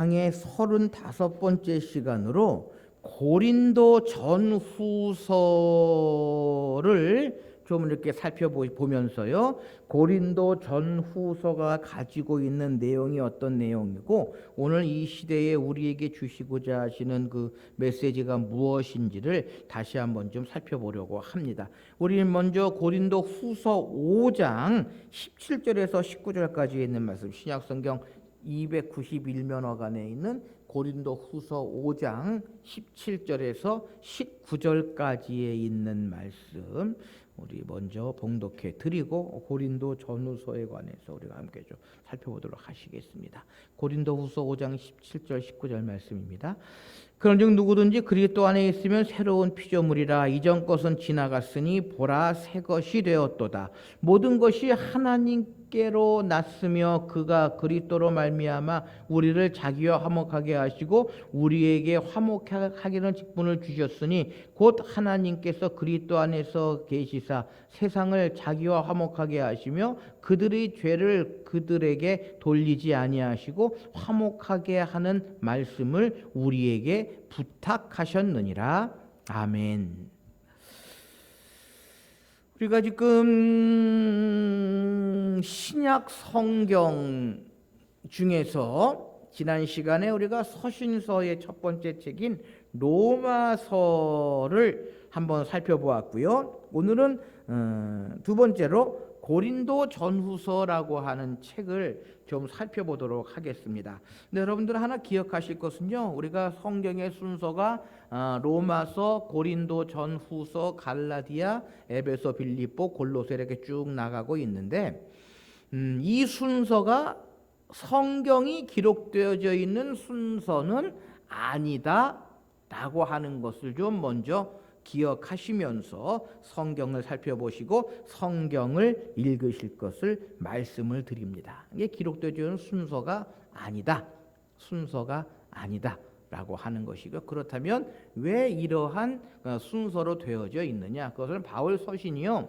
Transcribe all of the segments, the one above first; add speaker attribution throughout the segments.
Speaker 1: 강의 35번째 시간으로 고린도 전후서를 좀 이렇게 살펴보면서요. 고린도 전후서가 가지고 있는 내용이 어떤 내용이고 오늘 이 시대에 우리에게 주시고자 하시는 그 메시지가 무엇인지를 다시 한번 좀 살펴보려고 합니다. 우리는 먼저 고린도 후서 5장 17절에서 19절까지 있는 말씀, 신약성경 291면허간에 있는 고린도 후서 5장 17절에서 19절까지에 있는 말씀 우리 먼저 봉독해 드리고 고린도 전후서에 관해서 우리가 함께 좀 살펴보도록 하시겠습니다. 고린도 후서 5장 17절 19절 말씀입니다. 그런즉 누구든지 그리스도 안에 있으면 새로운 피조물이라. 이전 것은 지나갔으니 보라 새 것이 되었도다. 모든 것이 하나님께로 났으며 그가 그리스도로 말미암아 우리를 자기와 화목하게 하시고 우리에게 화목하기는 직분을 주셨으니 곧 하나님께서 그리스도 안에서 계시사 세상을 자기와 화목하게 하시며 그들의 죄를 그들에게 돌리지 아니하시고 화목하게 하는 말씀을 우리에게 부탁하셨느니라. 아멘. 우리가 지금 신약 성경 중에서 지난 시간에 우리가 서신서의 첫 번째 책인 로마서를 한번 살펴보았고요. 오늘은 두 번째로 고린도 전후서라고 하는 책을 좀 살펴보도록 하겠습니다. 근데 여러분들 하나 기억하실 것은요, 우리가 성경의 순서가 로마서, 고린도 전후서, 갈라디아, 에베소, 빌립보, 골로새 이렇게 쭉 나가고 있는데 이 순서가 성경이 기록되어져 있는 순서는 아니다 라고 하는 것을 좀 먼저 기억하시면서 성경을 살펴보시고 성경을 읽으실 것을 말씀을 드립니다. 이게 기록되어져 있는 순서가 아니다. 순서가 아니다 라고 하는 것이고, 그렇다면 왜 이러한 순서로 되어져 있느냐? 그것은 바울 서신이요,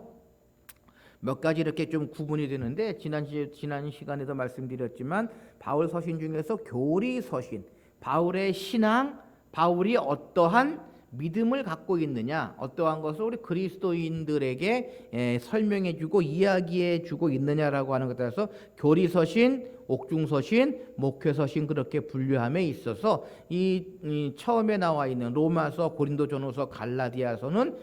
Speaker 1: 몇 가지 이렇게 좀 구분이 되는데 지난 시간에도 말씀드렸지만 바울 서신 중에서 교리 서신, 바울의 신앙, 바울이 어떠한 믿음을 갖고 있느냐, 어떠한 것을 우리 그리스도인들에게 설명해주고 이야기해주고 있느냐라고 하는 것에 따라서 교리서신, 옥중서신, 목회서신 그렇게 분류함에 있어서 이 처음에 나와 있는 로마서, 고린도전후서, 갈라디아서는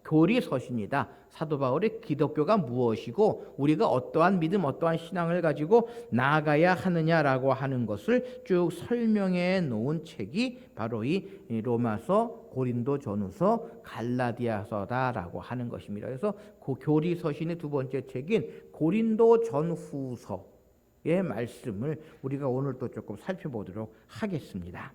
Speaker 1: 교리서신이다. 사도 바울의 기독교가 무엇이고 우리가 어떠한 믿음, 어떠한 신앙을 가지고 나아가야 하느냐라고 하는 것을 쭉 설명해 놓은 책이 바로 이 로마서, 고린도전후서, 갈라디아서다라고 하는 것입니다. 그래서 그 교리서신의 두 번째 책인 고린도전후서의 말씀을 우리가 오늘 또 조금 살펴보도록 하겠습니다.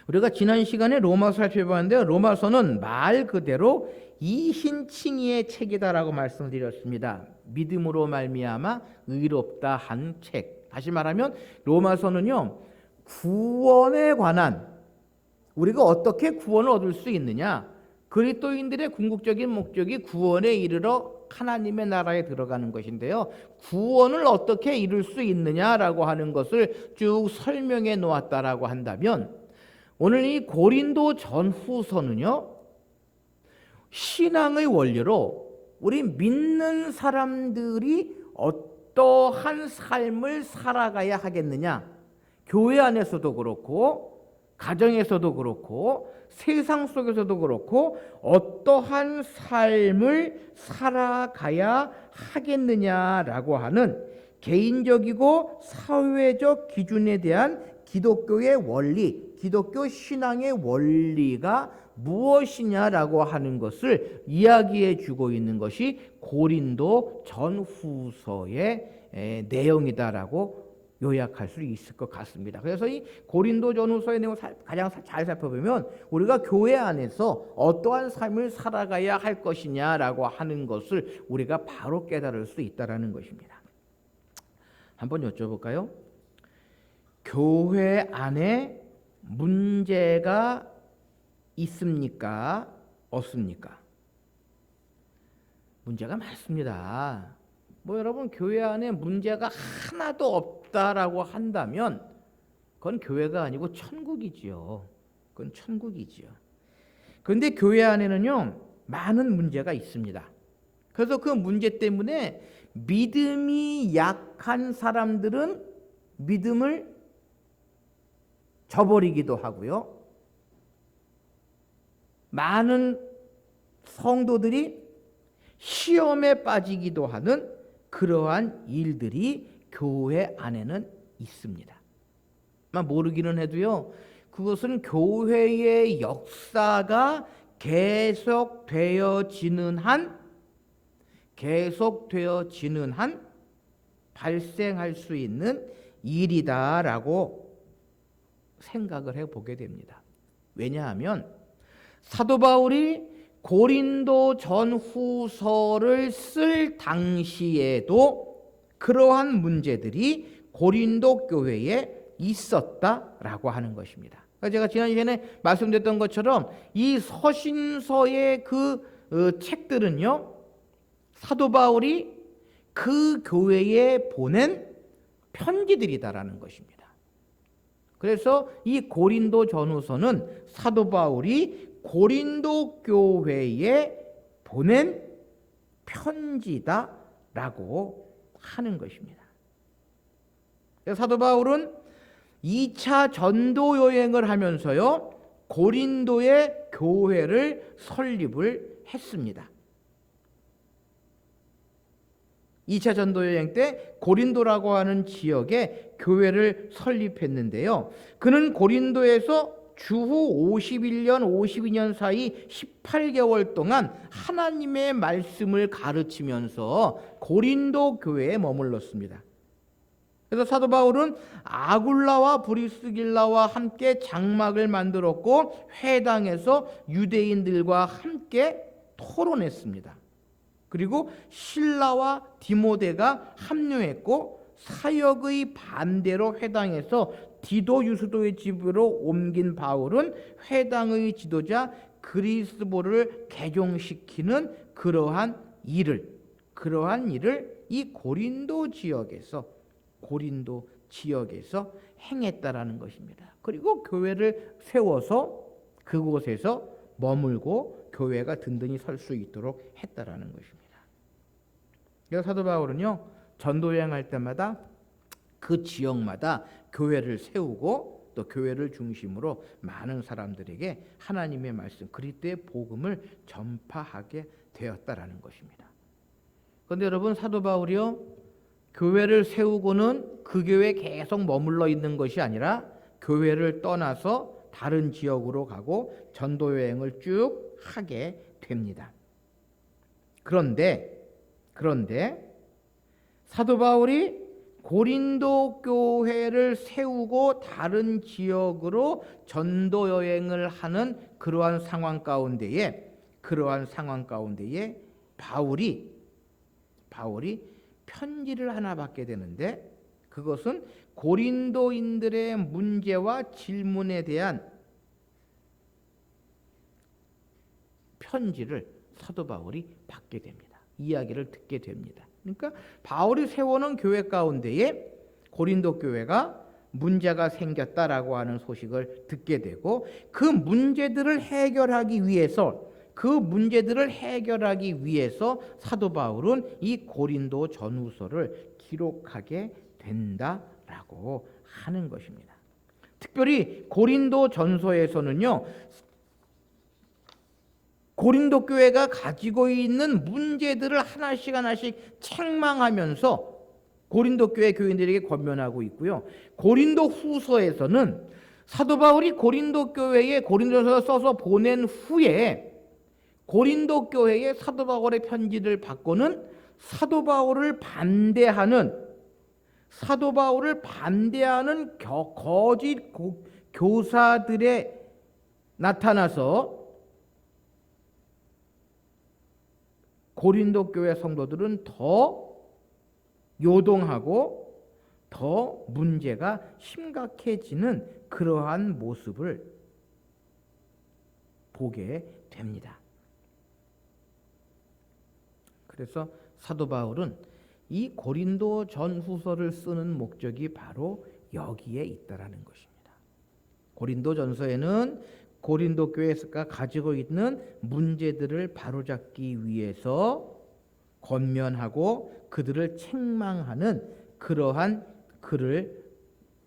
Speaker 1: 우리가 지난 시간에 로마서 살펴봤는데 로마서는 말 그대로 이신칭의의 책이다라고 말씀드렸습니다. 믿음으로 말미암아 의롭다 한 책. 다시 말하면 로마서는요, 구원에 관한, 우리가 어떻게 구원을 얻을 수 있느냐, 그리스도인들의 궁극적인 목적이 구원에 이르러 하나님의 나라에 들어가는 것인데요, 구원을 어떻게 이룰 수 있느냐라고 하는 것을 쭉 설명해 놓았다라고 한다면 오늘 이 고린도 전후서는요, 신앙의 원리로 우리 믿는 사람들이 어떠한 삶을 살아가야 하겠느냐, 교회 안에서도 그렇고 가정에서도 그렇고 세상 속에서도 그렇고 어떠한 삶을 살아가야 하겠느냐라고 하는 개인적이고 사회적 기준에 대한 기독교의 원리, 기독교 신앙의 원리가 무엇이냐라고 하는 것을 이야기해 주고 있는 것이 고린도 전후서의 내용이다라고 요약할 수 있을 것 같습니다. 그래서 이 고린도 전후서의 내용을 가장 잘 살펴보면 우리가 교회 안에서 어떠한 삶을 살아가야 할 것이냐라고 하는 것을 우리가 바로 깨달을 수 있다라는 것입니다. 한번 여쭤볼까요? 교회 안에 문제가 있습니까? 없습니까? 문제가 많습니다. 여러분 교회 안에 문제가 하나도 없다라고 한다면 그건 교회가 아니고 천국이지요. 그건 천국이지요. 그런데 교회 안에는요, 많은 문제가 있습니다. 그래서 그 문제 때문에 믿음이 약한 사람들은 믿음을 저버리기도 하고요. 많은 성도들이 시험에 빠지기도 하는 그러한 일들이 교회 안에는 있습니다. 모르기는 해도요, 그것은 교회의 역사가 계속되어지는 한 발생할 수 있는 일이다라고 생각을 해보게 됩니다. 왜냐하면 사도 바울이 고린도 전후서를 쓸 당시에도 그러한 문제들이 고린도 교회에 있었다라고 하는 것입니다. 제가 지난 시간에 말씀드렸던 것처럼 이 서신서의 그 책들은요, 사도 바울이 그 교회에 보낸 편지들이다라는 것입니다. 그래서 이 고린도 전후서는 사도 바울이 고린도 교회에 보낸 편지다라고 하는 것입니다. 사도 바울은 2차 전도 여행을 하면서요, 고린도의 교회를 설립을 했습니다. 2차 전도 여행 때 고린도라고 하는 지역에 교회를 설립했는데요. 그는 고린도에서 주후 51년, 52년 사이 18개월 동안 하나님의 말씀을 가르치면서 고린도 교회에 머물렀습니다. 그래서 사도 바울은 아굴라와 브리스길라와 함께 장막을 만들었고 회당에서 유대인들과 함께 토론했습니다. 그리고 실라와 디모데가 합류했고 사역의 반대로 회당에서 디도 유스도의 집으로 옮긴 바울은 회당의 지도자 그리스보를 개종시키는 그러한 일을 이 고린도 지역에서 행했다라는 것입니다. 그리고 교회를 세워서 그곳에서 머물고 교회가 든든히 설 수 있도록 했다라는 것입니다. 그래서 사도 바울은요, 전도 여행할 때마다 그 지역마다 교회를 세우고 또 교회를 중심으로 많은 사람들에게 하나님의 말씀, 그리스도의 복음을 전파하게 되었다라는 것입니다. 그런데 여러분, 사도 바울이요, 교회를 세우고는 그 교회에 계속 머물러 있는 것이 아니라 교회를 떠나서 다른 지역으로 가고 전도 여행을 쭉 하게 됩니다. 그런데 사도 바울이 고린도 교회를 세우고 다른 지역으로 전도 여행을 하는 그러한 상황 가운데에 바울이 편지를 하나 받게 되는데, 그것은 고린도인들의 문제와 질문에 대한 편지를 사도 바울이 받게 됩니다. 이야기를 듣게 됩니다. 그러니까 바울이 세워놓은 교회 가운데에 고린도 교회가 문제가 생겼다라고 하는 소식을 듣게 되고, 그 문제들을 해결하기 위해서 사도 바울은 이 고린도 전후서를 기록하게 된다라고 하는 것입니다. 특별히 고린도 전서에서는요, 고린도 교회가 가지고 있는 문제들을 하나씩 책망하면서 고린도 교회 교인들에게 권면하고 있고요. 고린도 후서에서는 사도 바울이 고린도 교회에 고린도서를 써서 보낸 후에 고린도 교회에 사도 바울의 편지를 받고는 사도 바울을 반대하는 거짓 교사들에 나타나서 고린도 교회 성도들은 더 요동하고 더 문제가 심각해지는 그러한 모습을 보게 됩니다. 그래서 사도 바울은 이 고린도 전후서를 쓰는 목적이 바로 여기에 있다라는 것입니다. 고린도전서에는 고린도 교회가 가지고 있는 문제들을 바로잡기 위해서 권면하고 그들을 책망하는 그러한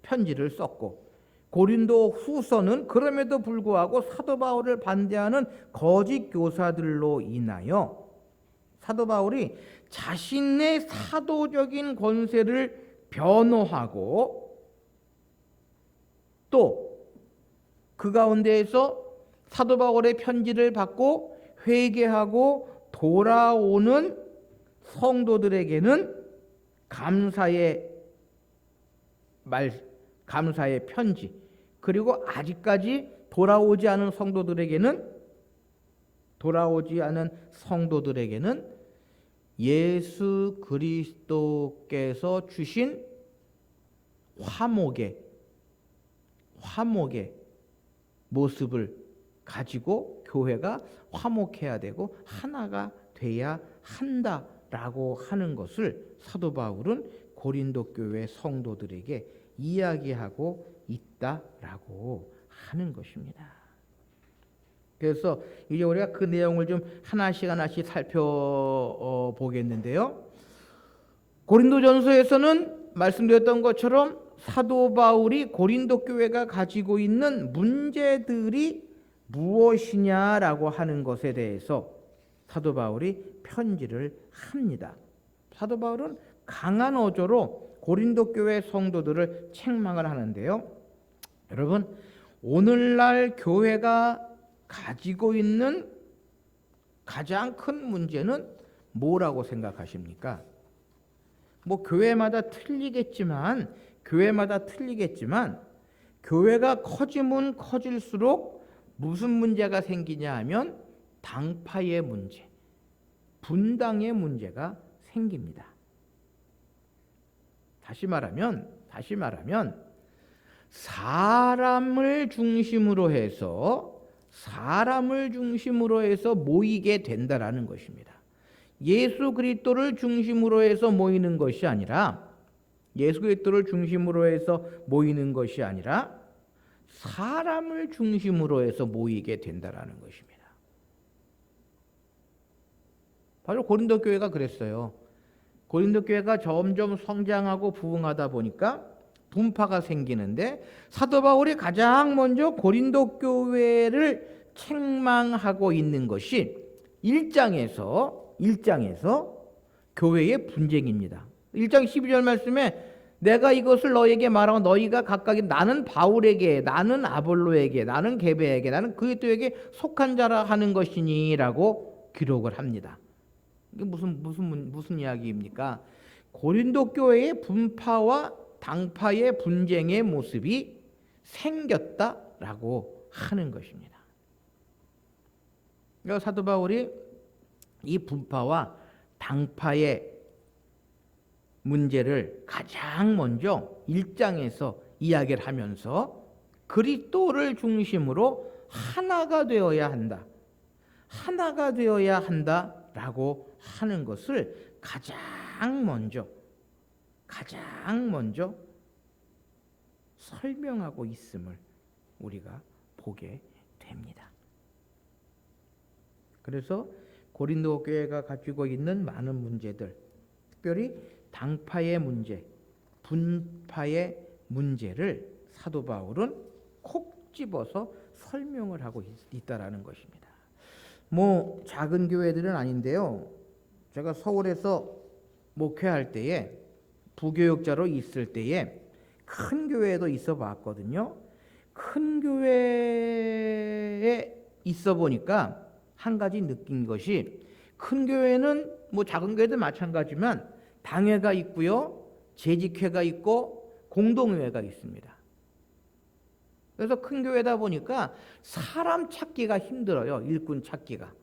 Speaker 1: 편지를 썼고, 고린도 후서는 그럼에도 불구하고 사도 바울을 반대하는 거짓 교사들로 인하여 사도 바울이 자신의 사도적인 권세를 변호하고 또 그 가운데에서 사도 바울의 편지를 받고 회개하고 돌아오는 성도들에게는 감사의 편지, 그리고 아직까지 돌아오지 않은 성도들에게는 예수 그리스도께서 주신 화목의 모습을 가지고 교회가 화목해야 되고 하나가 돼야 한다라고 하는 것을 사도 바울은 고린도 교회 성도들에게 이야기하고 있다라고 하는 것입니다. 그래서 이제 우리가 그 내용을 좀 하나씩 살펴보겠는데요. 고린도전서에서는 말씀드렸던 것처럼 사도 바울이 고린도 교회가 가지고 있는 문제들이 무엇이냐라고 하는 것에 대해서 사도 바울이 편지를 합니다. 사도 바울은 강한 어조로 고린도 교회 성도들을 책망을 하는데요. 여러분, 오늘날 교회가 가지고 있는 가장 큰 문제는 뭐라고 생각하십니까? 뭐 교회마다 틀리겠지만 교회가 커지면 커질수록 무슨 문제가 생기냐 하면 당파의 문제, 분당의 문제가 생깁니다. 다시 말하면 사람을 중심으로 해서 모이게 된다라는 것입니다. 예수 그리스도를 중심으로 해서 모이는 것이 아니라 사람을 중심으로 해서 모이게 된다라는 것입니다. 바로 고린도 교회가 그랬어요. 고린도 교회가 점점 성장하고 부흥하다 보니까 분파가 생기는데, 사도 바울이 가장 먼저 고린도 교회를 책망하고 있는 것이 1장에서 교회의 분쟁입니다. 1장 12절 말씀에 내가 이것을 너에게 말하고 너희가 각각 나는 바울에게, 나는 아볼로에게, 나는 게베에게, 나는 그리스도에게 속한 자라 하는 것이니라고 기록을 합니다. 이게 무슨 이야기입니까? 고린도 교회의 분파와 당파의 분쟁의 모습이 생겼다라고 하는 것입니다. 그러니까 사도 바울이 이 분파와 당파의 문제를 가장 먼저 1장에서 이야기를 하면서 그리스도를 중심으로 하나가 되어야 한다라고 하는 것을 가장 먼저 설명하고 있음을 우리가 보게 됩니다. 그래서 고린도 교회가 가지고 있는 많은 문제들, 특별히 당파의 문제, 분파의 문제를 사도 바울은 콕 집어서 설명을 하고 있다라는 것입니다. 뭐 작은 교회들은 아닌데요. 제가 서울에서 목회할 때에, 부교육자로 있을 때에 큰 교회에도 있어 봤거든요. 큰 교회에 있어 보니까 한 가지 느낀 것이, 큰 교회는 뭐 작은 교회도 마찬가지지만 당회가 있고요, 재직회가 있고 공동회가 있습니다. 그래서 큰 교회다 보니까 사람 찾기가 힘들어요. 일꾼 찾기가.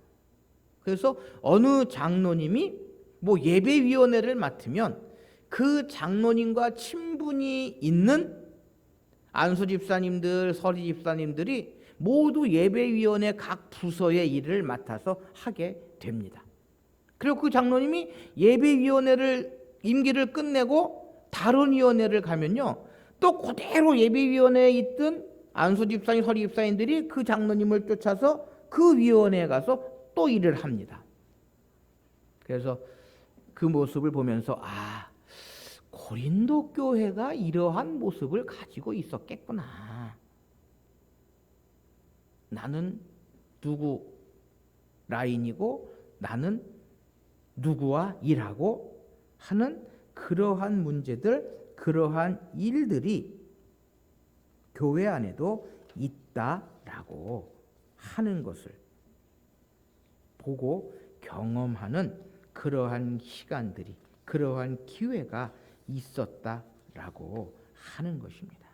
Speaker 1: 그래서 어느 장로님이 뭐 예배위원회를 맡으면 그 장로님과 친분이 있는 안수 집사님들, 서리 집사님들이 모두 예배위원회 각 부서의 일을 맡아서 하게 됩니다. 그리고 그 장로님이 예배위원회를 임기를 끝내고 다른 위원회를 가면요, 또 그대로 예배위원회에 있던 안수 집사님, 서리 집사님들이 그 장로님을 쫓아서 그 위원회에 가서 또 일을 합니다. 그래서 그 모습을 보면서 고린도 교회가 이러한 모습을 가지고 있었겠구나. 나는 누구 라인이고 나는 누구와 일하고 하는 그러한 문제들, 그러한 일들이 교회 안에도 있다라고 하는 것을 보고 경험하는 그러한 시간들이, 그러한 기회가 있었다라고 하는 것입니다.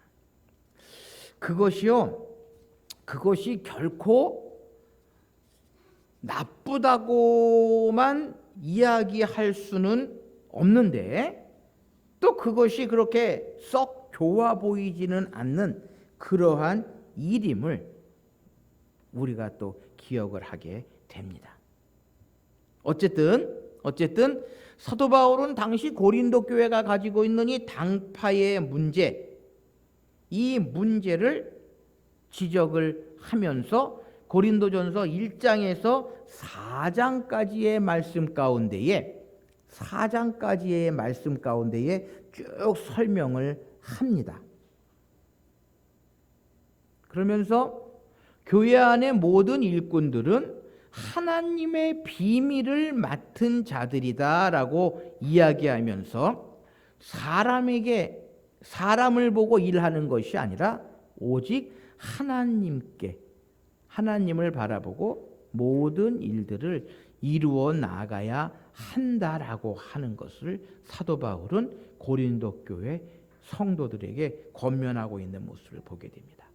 Speaker 1: 그것이 결코 나쁘다고만 이야기할 수는 없는데 또 그것이 그렇게 썩 좋아 보이지는 않는 그러한 일임을 우리가 또 기억을 하게 됩니다. 어쨌든 사도 바울은 당시 고린도 교회가 가지고 있는 이 당파의 문제, 이 문제를 지적을 하면서 고린도전서 1장에서 4장까지의 말씀 가운데에 쭉 설명을 합니다. 그러면서 교회 안의 모든 일꾼들은 하나님의 비밀을 맡은 자들이다라고 이야기하면서 사람을 보고 일하는 것이 아니라 오직 하나님을 바라보고 모든 일들을 이루어 나가야 한다라고 하는 것을 사도 바울은 고린도 교회 성도들에게 권면하고 있는 모습을 보게 됩니다.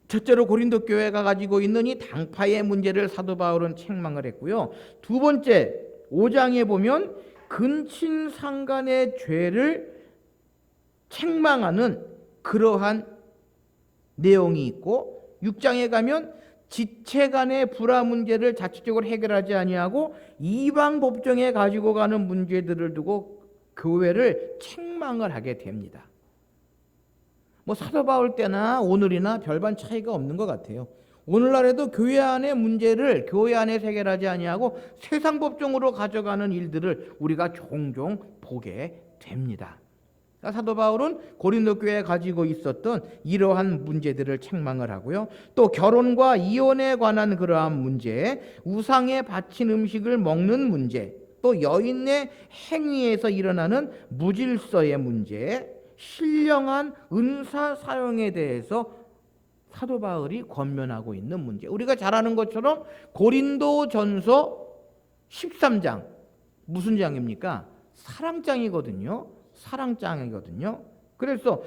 Speaker 1: 첫째로 고린도 교회가 가지고 있는 이 당파의 문제를 사도 바울은 책망을 했고요. 두 번째, 5장에 보면 근친상간의 죄를 책망하는 그러한 내용이 있고, 6장에 가면 지체간의 불화 문제를 자체적으로 해결하지 아니하고 이방 법정에 가지고 가는 문제들을 두고 교회를 책망을 하게 됩니다. 사도 바울 때나 오늘이나 별반 차이가 없는 것 같아요. 오늘날에도 교회 안의 문제를 교회 안에서 해결하지 아니하고 세상 법정으로 가져가는 일들을 우리가 종종 보게 됩니다. 사도 바울은 고린도 교회에 가지고 있었던 이러한 문제들을 책망을 하고요. 또 결혼과 이혼에 관한 그러한 문제, 우상에 바친 음식을 먹는 문제, 또 여인의 행위에서 일어나는 무질서의 문제, 신령한 은사 사용에 대해서 사도 바울이 권면하고 있는 문제. 우리가 잘 아는 것처럼 고린도전서 13장 무슨 장입니까? 사랑장이거든요. 그래서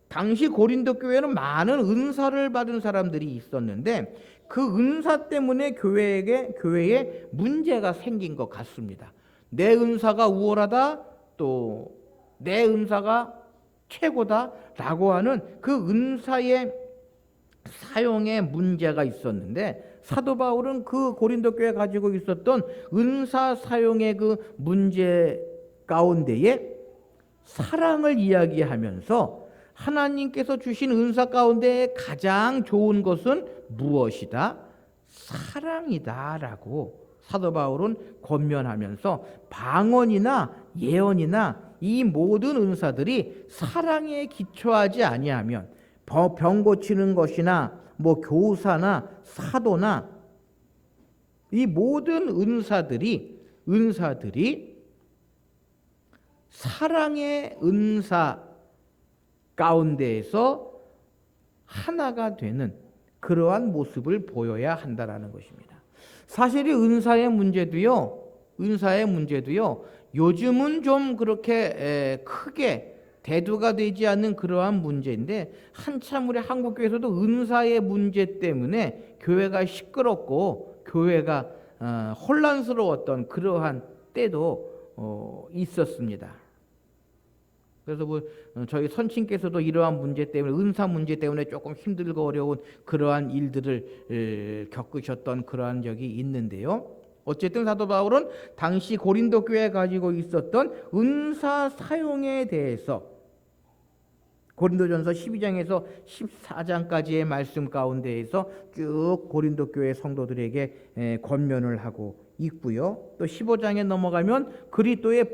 Speaker 1: 당시 고린도 교회는 많은 은사를 받은 사람들이 있었는데 그 은사 때문에 교회에 문제가 생긴 것 같습니다. 내 은사가 우월하다, 또 내 은사가 최고다라고 하는 그 은사의 사용에 문제가 있었는데 사도 바울은 그 고린도 교회에 가지고 있었던 은사 사용의 그 문제 가운데에 사랑을 이야기하면서 하나님께서 주신 은사 가운데 가장 좋은 것은 무엇이다? 사랑이다라고 사도 바울은 권면하면서 방언이나 예언이나 이 모든 은사들이 사랑에 기초하지 아니하면 병 고치는 것이나 교사나 사도나 이 모든 은사들이 사랑의 은사 가운데에서 하나가 되는 그러한 모습을 보여야 한다라는 것입니다. 사실 이 은사의 문제도요. 요즘은 좀 그렇게 크게 대두가 되지 않는 그러한 문제인데 한참 우리 한국 교회에서도 은사의 문제 때문에 교회가 시끄럽고 교회가 혼란스러웠던 그러한 때도 있었습니다. 그래서 저희 선친께서도 이러한 문제 때문에 은사 문제 때문에 조금 힘들고 어려운 그러한 일들을 겪으셨던 그러한 적이 있는데요. 어쨌든 사도 바울은 당시 고린도 교회에 가지고 있었던 은사 사용에 대해서 고린도전서 12장에서 14장까지의 말씀 가운데에서 쭉 고린도 교회 성도들에게 권면을 하고 있고요. 또 15장에 넘어가면 그리스도의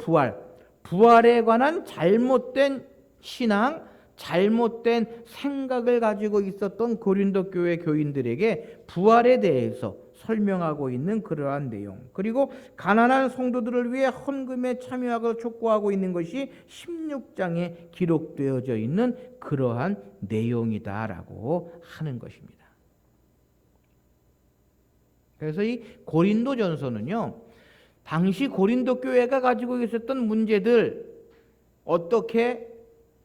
Speaker 1: 부활에 관한 잘못된 신앙, 잘못된 생각을 가지고 있었던 고린도 교회 교인들에게 부활에 대해서 설명하고 있는 그러한 내용, 그리고 가난한 성도들을 위해 헌금에 참여하고 촉구하고 있는 것이 16장에 기록되어져 있는 그러한 내용이다라고 하는 것입니다. 그래서 이 고린도전서는요, 당시 고린도 교회가 가지고 있었던 문제들,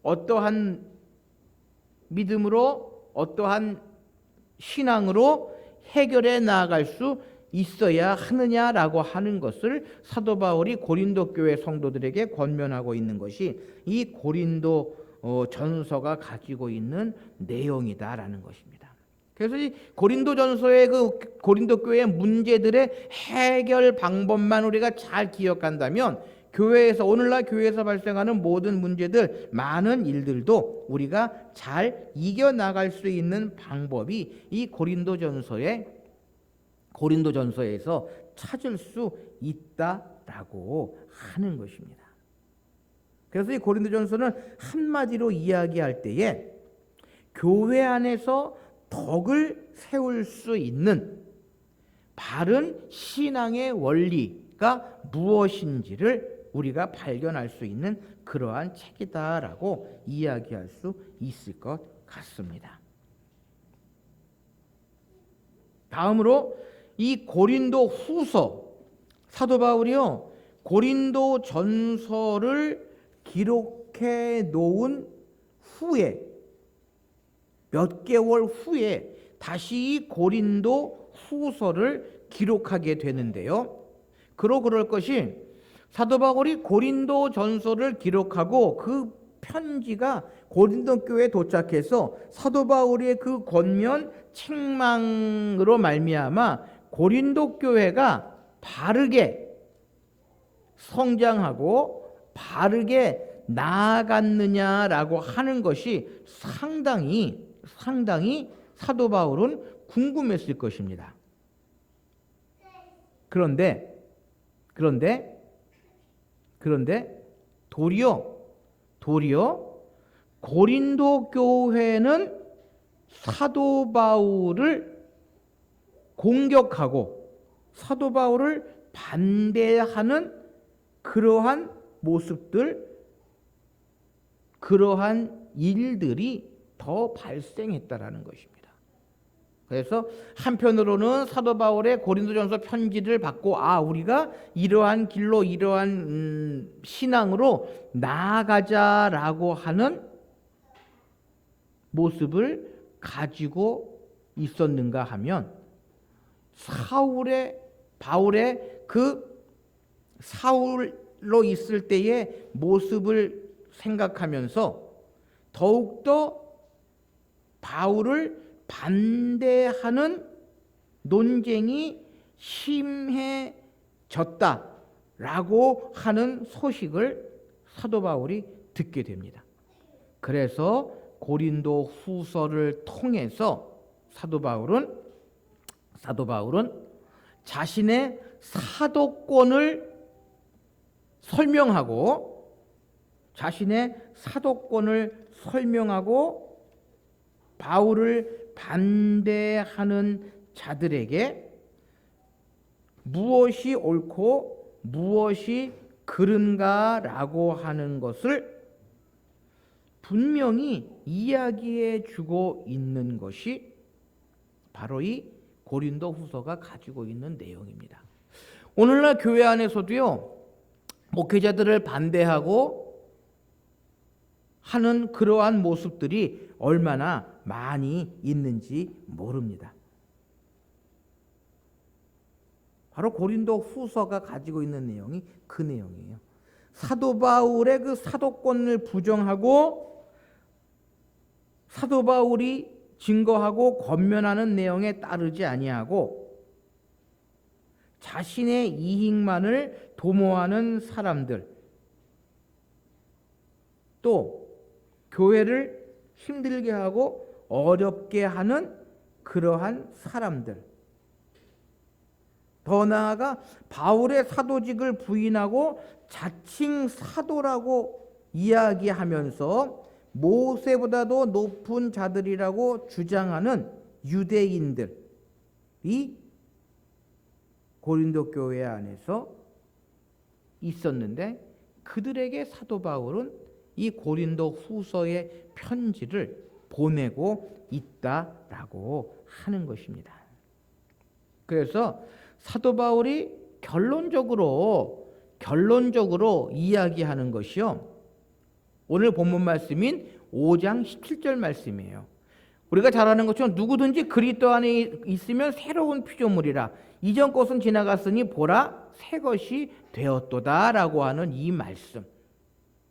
Speaker 1: 어떠한 믿음으로, 어떠한 신앙으로 해결해 나아갈 수 있어야 하느냐라고 하는 것을 사도 바울이 고린도 교회 성도들에게 권면하고 있는 것이 이 고린도 전서가 가지고 있는 내용이다라는 것입니다. 그래서 이 고린도 전서의 그 고린도 교회의 문제들의 해결 방법만 우리가 잘 기억한다면 오늘날 교회에서 발생하는 모든 문제들, 많은 일들도 우리가 잘 이겨나갈 수 있는 방법이 이 고린도전서에서 찾을 수 있다라고 하는 것입니다. 그래서 이 고린도전서는 한마디로 이야기할 때에 교회 안에서 덕을 세울 수 있는 바른 신앙의 원리가 무엇인지를 우리가 발견할 수 있는 그러한 책이다라고 이야기할 수 있을 것 같습니다. 다음으로 이 고린도 후서, 사도 바울이요, 고린도 전서를 기록해 놓은 후에 몇 개월 후에 다시 이 고린도 후서를 기록하게 되는데요. 그럴 것이 사도 바울이 고린도 전서를 기록하고 그 편지가 고린도 교회에 도착해서 사도 바울의 그 권면 책망으로 말미암아 고린도 교회가 바르게 성장하고 바르게 나아갔느냐라고 하는 것이 상당히 사도 바울은 궁금했을 것입니다. 그런데 도리어 고린도 교회는 사도 바울을 공격하고 사도 바울을 반대하는 그러한 모습들, 그러한 일들이 더 발생했다라는 것입니다. 그래서 한편으로는 사도 바울의 고린도전서 편지를 받고 우리가 이러한 길로 이러한 신앙으로 나아가자라고 하는 모습을 가지고 있었는가 하면 바울의 그 사울로 있을 때의 모습을 생각하면서 더욱더 바울을 반대하는 논쟁이 심해졌다라고 하는 소식을 사도 바울이 듣게 됩니다. 그래서 고린도 후서를 통해서 사도 바울은 자신의 사도권을 설명하고 바울을 반대하는 자들에게 무엇이 옳고 무엇이 그른가라고 하는 것을 분명히 이야기해 주고 있는 것이 바로 이 고린도 후서가 가지고 있는 내용입니다. 오늘날 교회 안에서도요, 목회자들을 반대하고 하는 그러한 모습들이 얼마나 많이 있는지 모릅니다. 바로 고린도 후서가 가지고 있는 내용이 그 내용이에요. 사도 바울의 그 사도권을 부정하고 사도 바울이 증거하고 권면하는 내용에 따르지 아니하고 자신의 이익만을 도모하는 사람들, 또 교회를 힘들게 하고 어렵게 하는 그러한 사람들. 더 나아가 바울의 사도직을 부인하고 자칭 사도라고 이야기하면서 모세보다도 높은 자들이라고 주장하는 유대인들이 고린도 교회 안에서 있었는데, 그들에게 사도 바울은 이 고린도 후서의 편지를 보내고 있다라고 하는 것입니다. 그래서 사도 바울이 결론적으로 이야기하는 것이요, 오늘 본문 말씀인 5장 17절 말씀이에요. 우리가 잘 아는 것처럼 누구든지 그리스도 안에 있으면 새로운 피조물이라, 이전 것은 지나갔으니 보라 새 것이 되었도다 라고 하는 이 말씀.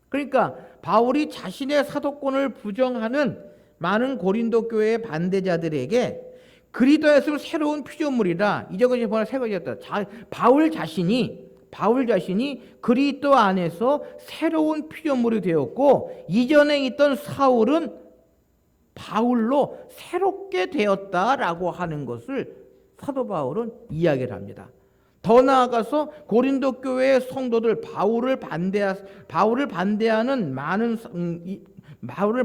Speaker 1: 그러니까 바울이 자신의 사도권을 부정하는 많은 고린도 교회의 반대자들에게 그리스도에 있으면 새로운 피조물이라, 이전 것이 보라 새 것이 되었다. 바울 자신이 그리스도 안에서 새로운 피조물이 되었고, 이전에 있던 사울은 바울로 새롭게 되었다라고 하는 것을 사도 바울은 이야기를 합니다. 더 나아가서 고린도 교회의 성도들, 바울을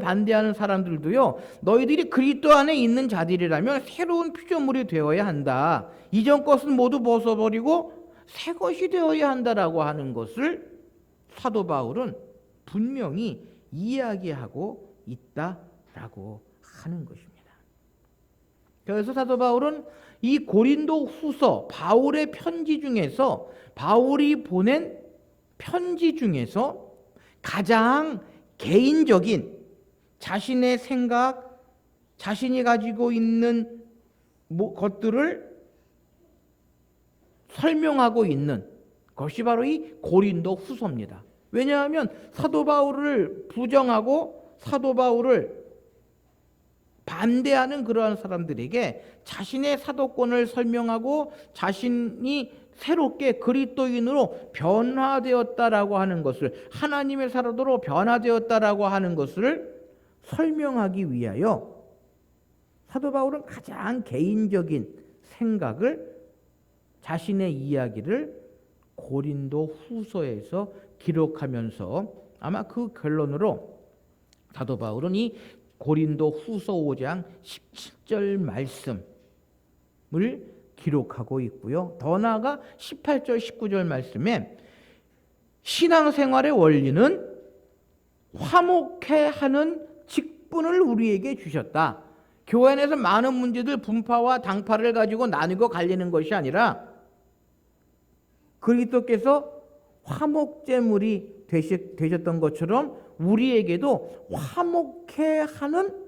Speaker 1: 반대하는 사람들도요, 너희들이 그리스도 안에 있는 자들이라면 새로운 피조물이 되어야 한다. 이전 것은 모두 벗어버리고 새 것이 되어야 한다라고 하는 것을 사도 바울은 분명히 이야기하고 있다라고 하는 것입니다. 그래서 사도 바울은 이 고린도 후서, 바울의 편지 중에서, 바울이 보낸 편지 중에서 가장 개인적인 자신의 생각, 자신이 가지고 있는 것들을 설명하고 있는 것이 바로 이 고린도 후서입니다. 왜냐하면 사도 바울을 부정하고 사도 바울을 반대하는 그러한 사람들에게 자신의 사도권을 설명하고 자신이 새롭게 그리스도인으로 변화되었다라고 하는 것을, 하나님의 사도로 변화되었다라고 하는 것을 설명하기 위하여 사도 바울은 가장 개인적인 생각을, 자신의 이야기를 고린도 후서에서 기록하면서 아마 그 결론으로 사도 바울은 이 고린도 후서 5장 17절 말씀을 기록하고 있고요. 더 나아가 18절 19절 말씀에 신앙생활의 원리는 화목해 하는 직분을 우리에게 주셨다. 교회 안에서 많은 문제들, 분파와 당파를 가지고 나누고 갈리는 것이 아니라 그리스도께서 화목제물이 되셨던 것처럼 우리에게도 화목해 하는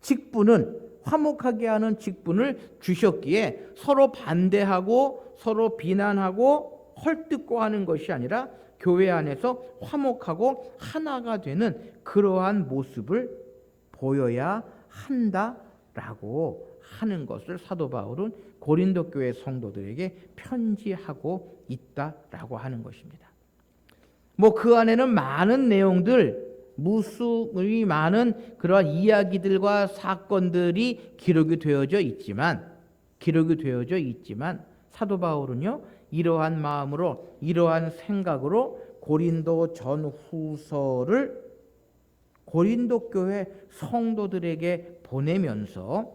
Speaker 1: 직분은, 화목하게 하는 직분을 주셨기에 서로 반대하고 서로 비난하고 헐뜯고 하는 것이 아니라 교회 안에서 화목하고 하나가 되는 그러한 모습을 보여야 한다라고 하는 것을 사도 바울은 고린도 교회 성도들에게 편지하고 있다라고 하는 것입니다. 그 안에는 많은 내용들, 무수히 많은 그러한 이야기들과 사건들이 기록이 되어져 있지만 사도 바울은요, 이러한 마음으로, 이러한 생각으로 고린도 전후서를 고린도 교회 성도들에게 보내면서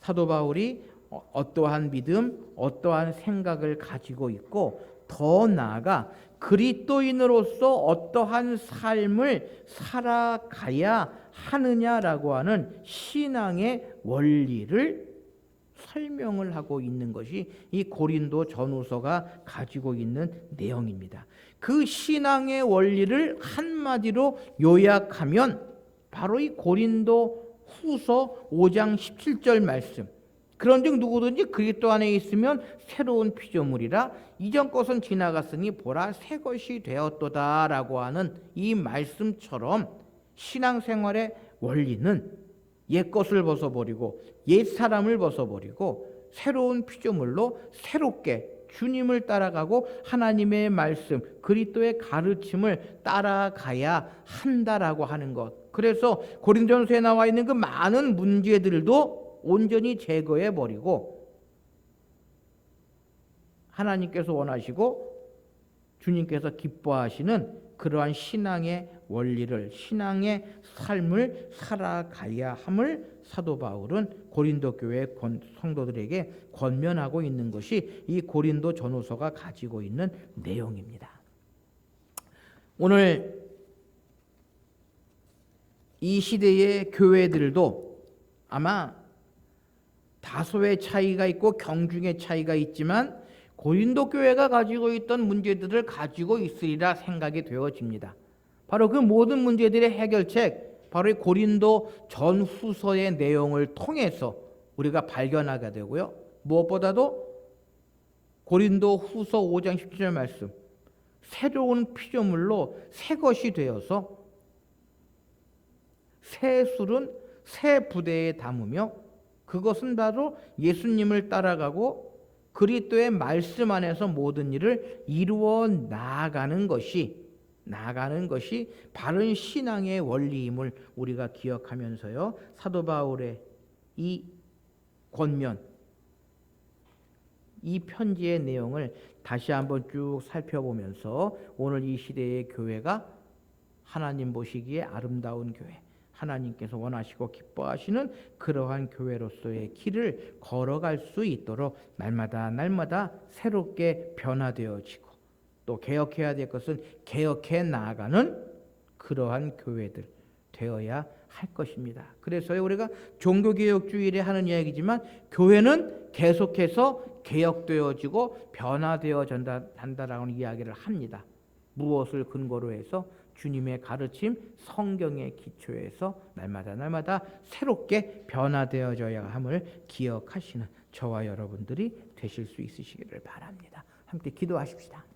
Speaker 1: 사도 바울이 어떠한 믿음, 어떠한 생각을 가지고 있고, 더 나아가 그리스도인으로서 어떠한 삶을 살아가야 하느냐라고 하는 신앙의 원리를 설명을 하고 있는 것이 이 고린도 전후서가 가지고 있는 내용입니다. 그 신앙의 원리를 한마디로 요약하면 바로 이 고린도 후서 5장 17절 말씀, 그런즉 누구든지 그리스도 안에 있으면 새로운 피조물이라, 이전 것은 지나갔으니 보라 새 것이 되었도다라고 하는 이 말씀처럼 신앙생활의 원리는 옛 것을 벗어버리고 옛 사람을 벗어버리고 새로운 피조물로 새롭게 주님을 따라가고 하나님의 말씀, 그리스도의 가르침을 따라가야 한다라고 하는 것. 그래서 고린도전서에 나와 있는 그 많은 문제들도 온전히 제거해 버리고 하나님께서 원하시고 주님께서 기뻐하시는 그러한 신앙의 원리를, 신앙의 삶을 살아가야 함을 사도 바울은 고린도 교회 성도들에게 권면하고 있는 것이 이 고린도 전후서가 가지고 있는 내용입니다. 오늘 이 시대의 교회들도 아마 다소의 차이가 있고 경중의 차이가 있지만 고린도 교회가 가지고 있던 문제들을 가지고 있으리라 생각이 되어집니다. 바로 그 모든 문제들의 해결책, 바로 이 고린도 전후서의 내용을 통해서 우리가 발견하게 되고요. 무엇보다도 고린도 후서 5장 17절 말씀, 새로운 피조물로 새 것이 되어서 새 술은 새 부대에 담으며 그것은 바로 예수님을 따라가고 그리스도의 말씀 안에서 모든 일을 이루어 나아가는 것이 바른 신앙의 원리임을 우리가 기억하면서요. 사도 바울의 이 권면, 이 편지의 내용을 다시 한번 쭉 살펴보면서 오늘 이 시대의 교회가 하나님 보시기에 아름다운 교회, 하나님께서 원하시고 기뻐하시는 그러한 교회로서의 길을 걸어갈 수 있도록 날마다 새롭게 변화되어지고 또 개혁해야 될 것은 개혁해 나아가는 그러한 교회들 되어야 할 것입니다. 그래서 우리가 종교개혁주일에 하는 이야기지만 교회는 계속해서 개혁되어지고 변화되어 한다라는 이야기를 합니다. 무엇을 근거로 해서? 주님의 가르침, 성경의 기초에서 날마다 새롭게 변화되어져야 함을 기억하시는 저와 여러분들이 되실 수 있으시기를 바랍니다. 함께 기도하십시다.